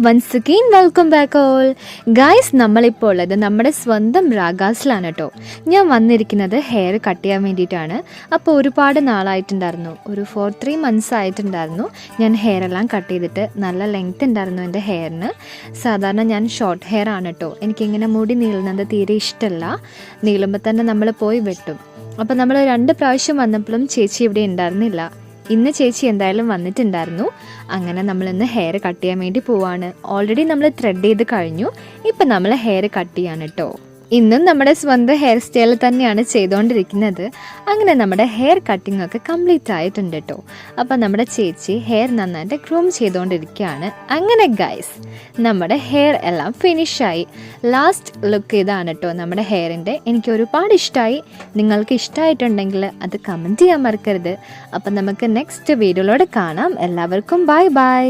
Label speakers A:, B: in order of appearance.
A: Once again welcome back all guys. നമ്മളിപ്പോൾ ഉള്ളത് നമ്മുടെ സ്വന്തം രാഗാസിലാണ് കേട്ടോ. ഞാൻ വന്നിരിക്കുന്നത് ഹെയർ കട്ട് ചെയ്യാൻ വേണ്ടിയിട്ടാണ്. അപ്പോൾ ഒരുപാട് നാളായിട്ടുണ്ടായിരുന്നു, ഒരു 3 months ആയിട്ടുണ്ടായിരുന്നു ഞാൻ ഹെയർ എല്ലാം കട്ട് ചെയ്തിട്ട്. നല്ല ലെങ്ത് ഉണ്ടായിരുന്നു എൻ്റെ ഹെയറിന്. സാധാരണ ഞാൻ ഷോർട്ട് ഹെയർ ആണ് കേട്ടോ. എനിക്കിങ്ങനെ മുടി നീളുന്നത് തീരെ ഇഷ്ടമല്ല. നീളുമ്പോൾ തന്നെ നമ്മൾ പോയി വെട്ടും. അപ്പോൾ നമ്മൾ 2 പ്രാവശ്യം വന്നപ്പോഴും ചേച്ചി ഇവിടെ ഉണ്ടായിരുന്നില്ല. ഇന്ന് ചേച്ചി എന്തായാലും വന്നിട്ടുണ്ടായിരുന്നു. അങ്ങനെ നമ്മളിന്ന് ഹെയർ കട്ട് ചെയ്യാൻ വേണ്ടി പോവാണ്. ഓൾറെഡി നമ്മൾ ത്രെഡ് ചെയ്ത് കഴിഞ്ഞു. ഇപ്പം നമ്മൾ ഹെയർ കട്ട് ചെയ്യാണ് കേട്ടോ. ഇന്നും നമ്മുടെ സ്വന്തം ഹെയർ സ്റ്റൈൽ തന്നെയാണ് ചെയ്തുകൊണ്ടിരിക്കുന്നത്. അങ്ങനെ നമ്മുടെ ഹെയർ കട്ടിംഗ് ഒക്കെ കംപ്ലീറ്റ് ആയിട്ടുണ്ട് കേട്ടോ. അപ്പം നമ്മുടെ ചേച്ചി ഹെയർ നന്നായിട്ട് ഗ്രൂം ചെയ്തുകൊണ്ടിരിക്കുകയാണ്. അങ്ങനെ ഗൈസ്, നമ്മുടെ ഹെയർ എല്ലാം ഫിനിഷായി. ലാസ്റ്റ് ലുക്ക് ഇതാണ് കേട്ടോ നമ്മുടെ ഹെയറിൻ്റെ. എനിക്ക് ഒരുപാട് ഇഷ്ടമായി. നിങ്ങൾക്ക് ഇഷ്ടമായിട്ടുണ്ടെങ്കിൽ അത് കമൻറ്റ് ചെയ്യാൻ മറക്കരുത്. അപ്പം നമുക്ക് നെക്സ്റ്റ് വീഡിയോയിലൂടെ കാണാം. എല്ലാവർക്കും ബൈ ബൈ.